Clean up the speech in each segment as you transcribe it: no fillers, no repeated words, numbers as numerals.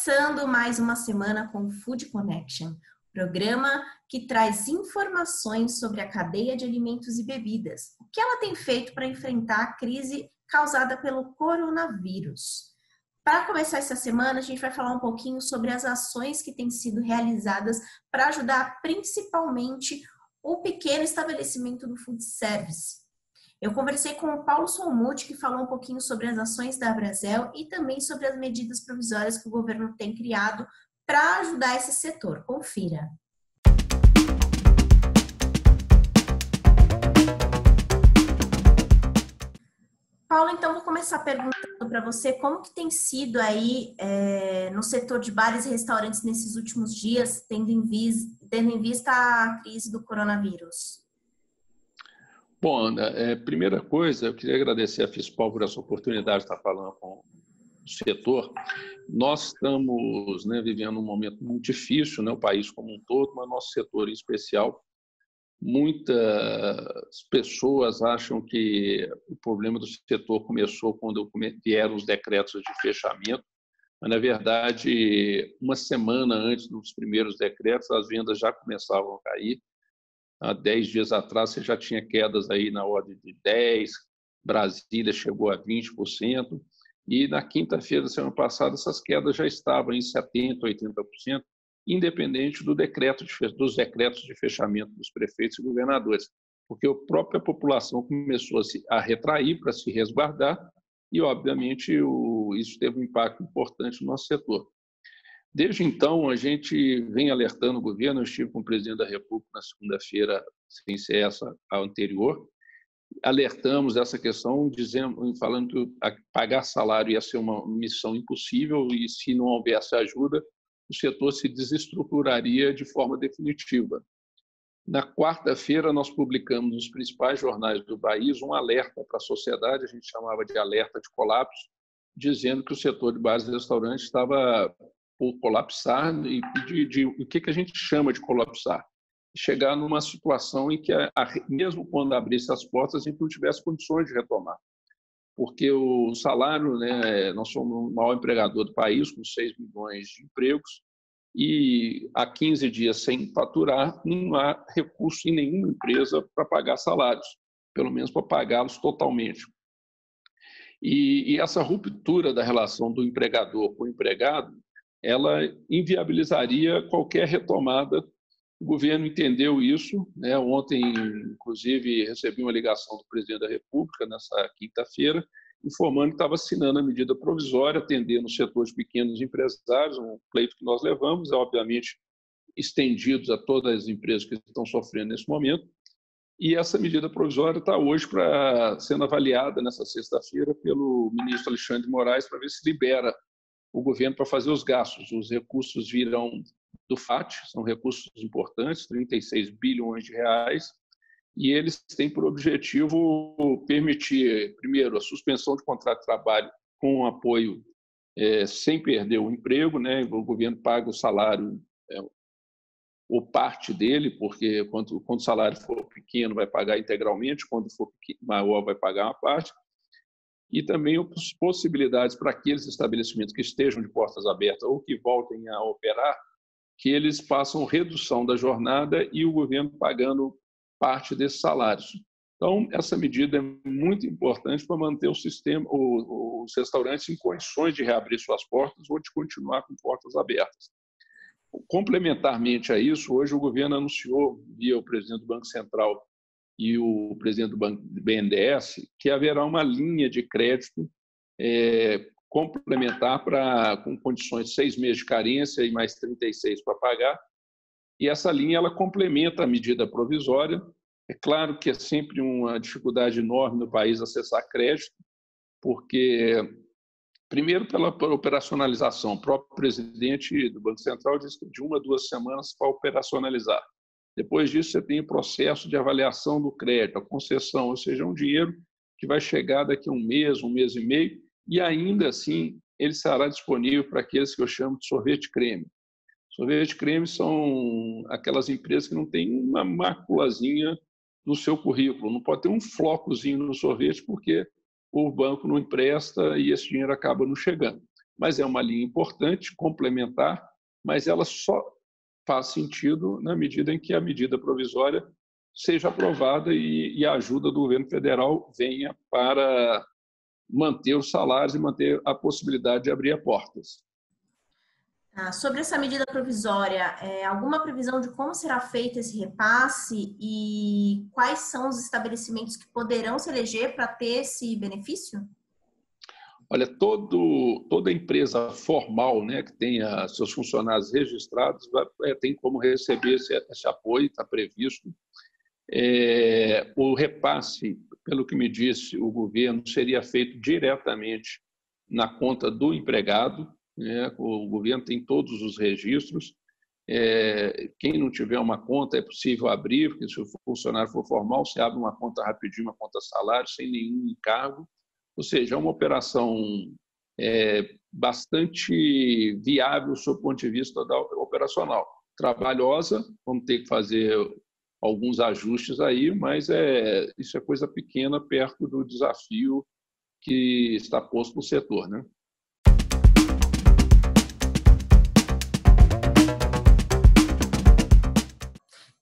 Começando mais uma semana com o Food Connection, programa que traz informações sobre a cadeia de alimentos e bebidas. O que ela tem feito para enfrentar a crise causada pelo coronavírus? Para começar essa semana, a gente vai falar um pouquinho sobre as ações que têm sido realizadas para ajudar principalmente o pequeno estabelecimento do food service. Eu conversei com o Paulo Solmuth, que falou um pouquinho sobre as ações da Abrazel e também sobre as medidas provisórias que o governo tem criado para ajudar esse setor. Confira. Paulo, então vou começar perguntando para você como que tem sido aí no setor de bares e restaurantes nesses últimos dias, tendo em vista a crise do coronavírus. Bom, Ana, primeira coisa, eu queria agradecer a Fispol por essa oportunidade de estar falando com o setor. Nós estamos vivendo um momento muito difícil, o país como um todo, mas nosso setor em especial. Muitas pessoas acham que o problema do setor começou quando vieram os decretos de fechamento, mas, na verdade, uma semana antes dos primeiros decretos, as vendas já começavam a cair. Há 10 dias atrás, você já tinha quedas aí na ordem de 10%, Brasília chegou a 20%, e na quinta-feira da semana passada, essas quedas já estavam em 70%, 80%, independente dos decretos de fechamento dos prefeitos e governadores, porque a própria população começou a retrair para se resguardar e, obviamente, isso teve um impacto importante no nosso setor. Desde então, a gente vem alertando o governo. Eu estive com o presidente da República na segunda-feira, sem ser essa a anterior, alertamos essa questão, falando que pagar salário ia ser uma missão impossível e, se não houvesse ajuda, o setor se desestruturaria de forma definitiva. Na quarta-feira, nós publicamos nos principais jornais do país um alerta para a sociedade, a gente chamava de alerta de colapso, dizendo que o setor de bares e restaurantes estava por colapsar, e o que a gente chama de colapsar? Chegar numa situação em que, mesmo quando abrisse as portas, a gente não tivesse condições de retomar. Porque o salário, nós somos o maior empregador do país, com 6 milhões de empregos, e há 15 dias sem faturar, não há recurso em nenhuma empresa para pagar salários, pelo menos para pagá-los totalmente. E essa ruptura da relação do empregador com o empregado, ela inviabilizaria qualquer retomada. O governo entendeu isso. Ontem, inclusive, recebi uma ligação do presidente da República, nessa quinta-feira, informando que estava assinando a medida provisória, atendendo o setor de pequenos empresários, um pleito que nós levamos, obviamente estendidos a todas as empresas que estão sofrendo nesse momento. E essa medida provisória está hoje sendo avaliada, nessa sexta-feira, pelo ministro Alexandre de Moraes, para ver se libera o governo para fazer os gastos. Os recursos virão do FAT, são recursos importantes, 36 bilhões de reais, e eles têm por objetivo permitir, primeiro, a suspensão de contrato de trabalho com apoio sem perder o emprego, O governo paga o salário ou parte dele, porque quando o salário for pequeno vai pagar integralmente, quando for maior vai pagar uma parte. E também as possibilidades para aqueles estabelecimentos que estejam de portas abertas ou que voltem a operar, que eles façam redução da jornada e o governo pagando parte desses salários. Então, essa medida é muito importante para manter o sistema, os restaurantes em condições de reabrir suas portas ou de continuar com portas abertas. Complementarmente a isso, hoje o governo anunciou, via o presidente do Banco Central e o presidente do BNDES, que haverá uma linha de crédito complementar com condições de 6 meses de carência e mais 36 para pagar. E essa linha ela complementa a medida provisória. É claro que é sempre uma dificuldade enorme no país acessar crédito, porque, primeiro, pela operacionalização. O próprio presidente do Banco Central disse que de 1 a 2 semanas para operacionalizar. Depois disso, você tem o processo de avaliação do crédito, a concessão, ou seja, um dinheiro que vai chegar daqui a um mês e meio, e ainda assim ele será disponível para aqueles que eu chamo de sorvete-creme. Sorvete-creme são aquelas empresas que não têm uma maculazinha no seu currículo, não pode ter um flocozinho no sorvete porque o banco não empresta e esse dinheiro acaba não chegando. mas é uma linha importante, complementar, mas ela só faz sentido na medida em que a medida provisória seja aprovada e a ajuda do governo federal venha para manter os salários e manter a possibilidade de abrir portas. Sobre essa medida provisória, alguma previsão de como será feito esse repasse e quais são os estabelecimentos que poderão se eleger para ter esse benefício? Olha, toda empresa formal, né, que tenha seus funcionários registrados tem como receber esse apoio, está previsto. O repasse, pelo que me disse o governo, seria feito diretamente na conta do empregado, né? O governo tem todos os registros. Quem não tiver uma conta, é possível abrir, porque se o funcionário for formal, você abre uma conta rapidinho, uma conta salário, sem nenhum encargo. Ou seja, é uma operação bastante viável sob o ponto de vista operacional. Trabalhosa, vamos ter que fazer alguns ajustes aí, mas isso é coisa pequena perto do desafio que está posto no setor, né?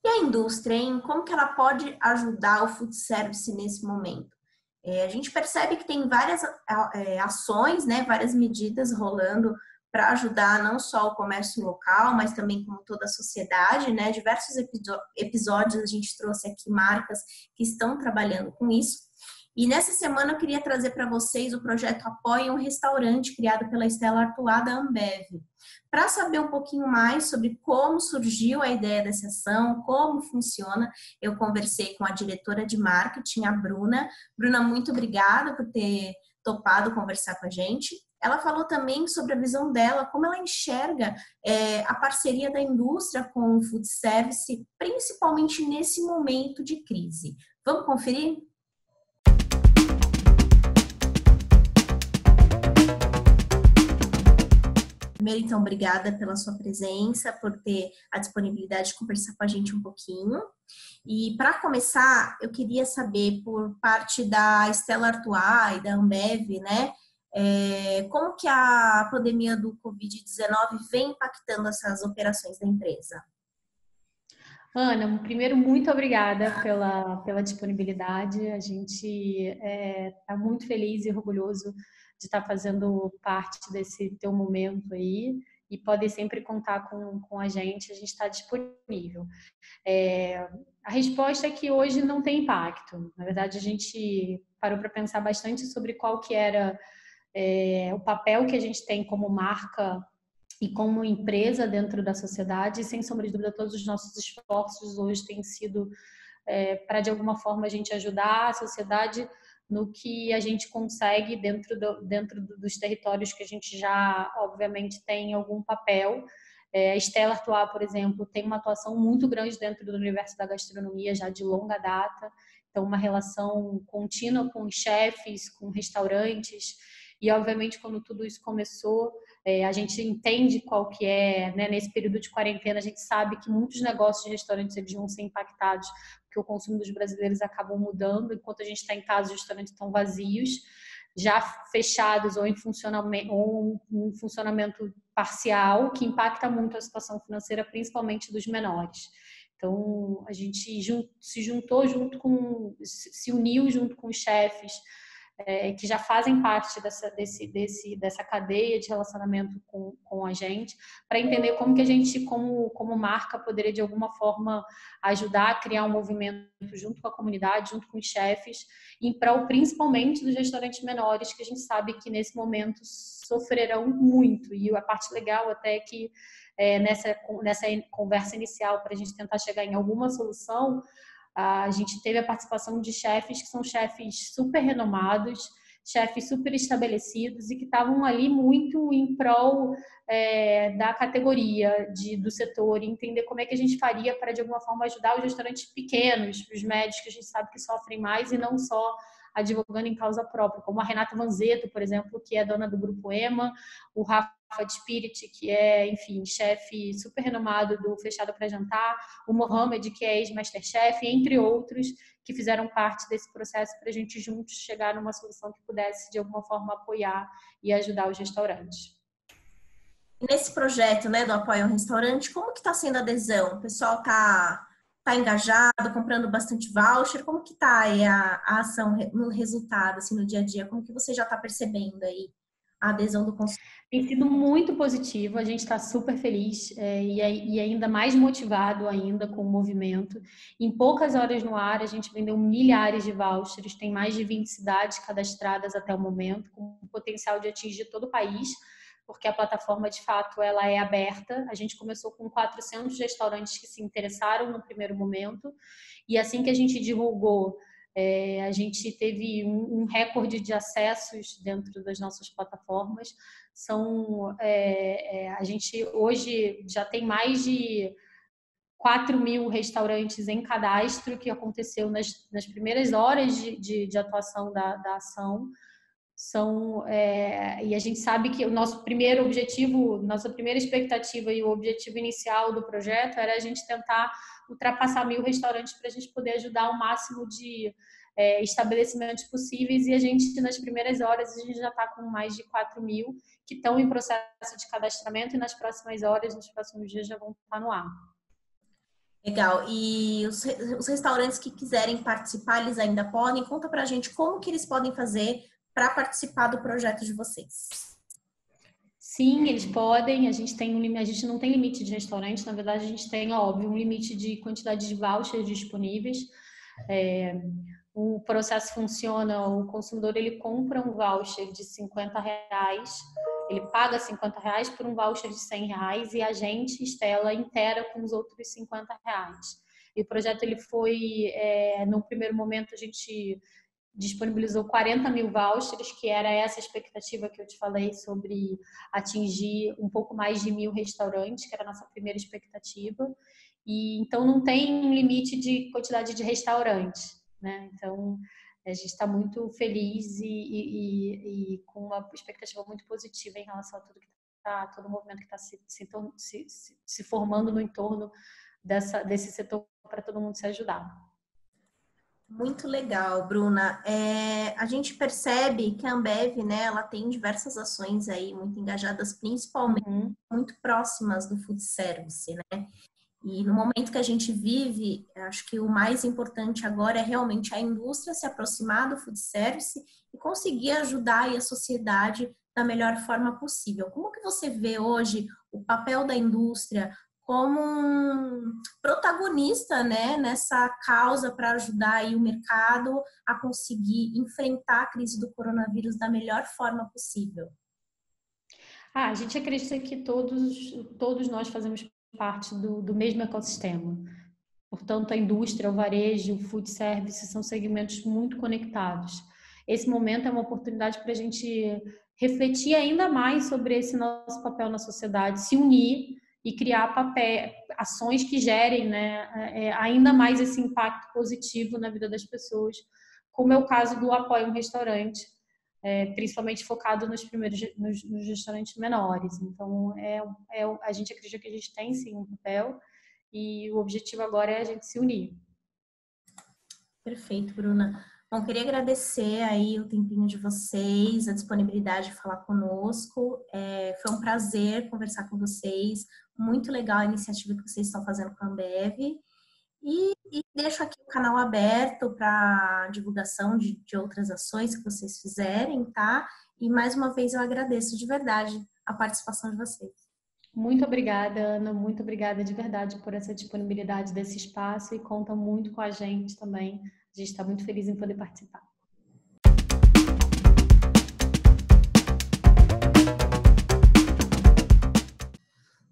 E a indústria, hein? Como que ela pode ajudar o food service nesse momento? A gente percebe que tem várias ações, né, várias medidas rolando para ajudar não só o comércio local, mas também como toda a sociedade, né? Diversos episódios a gente trouxe aqui marcas que estão trabalhando com isso. E nessa semana eu queria trazer para vocês o projeto Apoie um Restaurante, criado pela Stella Artois da Ambev. Para saber um pouquinho mais sobre como surgiu a ideia dessa ação, como funciona, eu conversei com a diretora de marketing, a Bruna. Bruna, muito obrigada por ter topado conversar com a gente. Ela falou também sobre a visão dela, como ela enxerga a parceria da indústria com o food service, principalmente nesse momento de crise. Vamos conferir? Primeiro, então, obrigada pela sua presença, por ter a disponibilidade de conversar com a gente um pouquinho. E, para começar, eu queria saber, por parte da Stella Artois e da Ambev, né, como que a pandemia do Covid-19 vem impactando essas operações da empresa? Ana, primeiro, muito obrigada pela disponibilidade. A gente está muito feliz e orgulhoso de estar fazendo parte desse teu momento aí e pode sempre contar com a gente está disponível. A resposta é que hoje não tem impacto. Na verdade, a gente parou para pensar bastante sobre qual que era o papel que a gente tem como marca e como empresa dentro da sociedade, e sem sombra de dúvida, todos os nossos esforços hoje têm sido para, de alguma forma, a gente ajudar a sociedade no que a gente consegue dentro dos territórios que a gente já, obviamente, tem algum papel. A Stella Artois, por exemplo, tem uma atuação muito grande dentro do universo da gastronomia, já de longa data, então uma relação contínua com chefes, com restaurantes, e, obviamente, quando tudo isso começou, a gente entende qual que né, nesse período de quarentena, a gente sabe que muitos negócios de restaurantes eles vão ser impactados, porque o consumo dos brasileiros acabam mudando, enquanto a gente está em casa, os restaurantes estão vazios, já fechados ou em funcionamento parcial, que impacta muito a situação financeira, principalmente dos menores. Então, a gente se uniu junto com os chefes, que já fazem parte dessa cadeia de relacionamento com a gente, para entender como que a gente, como marca, poderia de alguma forma ajudar a criar um movimento junto com a comunidade, junto com os chefes, em prol principalmente dos restaurantes menores, que a gente sabe que nesse momento sofrerão muito. E a parte legal até é que nessa conversa inicial, para a gente tentar chegar em alguma solução, a gente teve a participação de chefes que são chefes super renomados, chefes super estabelecidos e que estavam ali muito em prol da categoria do setor e entender como é que a gente faria para, de alguma forma, ajudar os restaurantes pequenos, os médios, que a gente sabe que sofrem mais, e não só advogando em causa própria, como a Renata Vanzetto, por exemplo, que é dona do Grupo EMA, o Rafa de Spirit, que é, enfim, chefe super renomado do Fechado para Jantar, o Mohamed, que é ex-masterchef, entre outros, que fizeram parte desse processo para a gente juntos chegar numa solução que pudesse, de alguma forma, apoiar e ajudar os restaurantes. Nesse projeto, né, do Apoio ao Restaurante, como que está sendo a adesão? O pessoal tá engajado, comprando bastante voucher? Como que tá aí a ação no resultado, assim, no dia a dia? Como que você já está percebendo aí a adesão do consumidor? Tem sido muito positivo, a gente está super feliz e ainda mais motivado ainda com o movimento. Em poucas horas no ar, a gente vendeu milhares de vouchers, tem mais de 20 cidades cadastradas até o momento, com o potencial de atingir todo o país, porque a plataforma, de fato, ela é aberta. A gente começou com 400 restaurantes que se interessaram no primeiro momento, e assim que a gente divulgou, a gente teve um recorde de acessos dentro das nossas plataformas. A gente hoje já tem mais de 4.000 restaurantes em cadastro, que aconteceu nas primeiras horas de atuação da ação. E a gente sabe que o nosso primeiro objetivo, nossa primeira expectativa e o objetivo inicial do projeto era a gente tentar ultrapassar 1.000 restaurantes para a gente poder ajudar o máximo de estabelecimentos possíveis, e a gente, nas primeiras horas, a gente já está com mais de 4.000 que estão em processo de cadastramento, e nas próximas horas, nos próximos dias, já vão estar no ar. Legal. E os restaurantes que quiserem participar, eles ainda podem? Conta pra gente como que eles podem fazer para participar do projeto de vocês. Sim, eles podem. A gente não tem limite de restaurante. Na verdade, a gente tem, óbvio, um limite de quantidade de vouchers disponíveis. O processo funciona: o consumidor ele compra um voucher de R$50, ele paga R$50 por um voucher de R$100, e a gente, Stella, inteira com os outros R$50. E o projeto ele foi, no primeiro momento, a gente disponibilizou 40.000 vouchers, que era essa expectativa que eu te falei sobre atingir um pouco mais de 1.000 restaurantes, que era a nossa primeira expectativa. E então não tem limite de quantidade de restaurantes, né? Então a gente está muito feliz e com uma expectativa muito positiva em relação a tudo que está, todo o movimento que está se formando no entorno desse setor, para todo mundo se ajudar. Muito legal, Bruna. A gente percebe que a Ambev, né, ela tem diversas ações aí muito engajadas, principalmente muito próximas do food service, né? E no momento que a gente vive, acho que o mais importante agora é realmente a indústria se aproximar do food service e conseguir ajudar aí a sociedade da melhor forma possível. Como que você vê hoje o papel da indústria como um protagonista, né, nessa causa para ajudar aí o mercado a conseguir enfrentar a crise do coronavírus da melhor forma possível? A gente acredita que todos nós fazemos parte do mesmo ecossistema. Portanto, a indústria, o varejo, o food service são segmentos muito conectados. Esse momento é uma oportunidade para a gente refletir ainda mais sobre esse nosso papel na sociedade, se unir e criar ações que gerem, né, ainda mais esse impacto positivo na vida das pessoas, como é o caso do Apoio ao Restaurante, principalmente focado nos restaurantes menores. Então, a gente acredita que a gente tem sim um papel, e o objetivo agora é a gente se unir. Perfeito, Bruna. Bom, queria agradecer aí o tempinho de vocês, a disponibilidade de falar conosco. Foi um prazer conversar com vocês. Muito legal a iniciativa que vocês estão fazendo com a Ambev. E deixo aqui o canal aberto para divulgação de outras ações que vocês fizerem, tá? E mais uma vez eu agradeço de verdade a participação de vocês. Muito obrigada, Ana. Muito obrigada de verdade por essa disponibilidade desse espaço, e conta muito com a gente também. A gente está muito feliz em poder participar.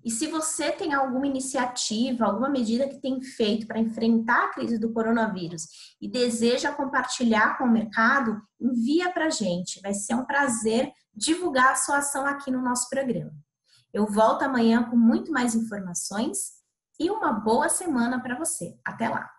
E se você tem alguma iniciativa, alguma medida que tem feito para enfrentar a crise do coronavírus e deseja compartilhar com o mercado, envia para a gente. Vai ser um prazer divulgar a sua ação aqui no nosso programa. Eu volto amanhã com muito mais informações e uma boa semana para você. Até lá!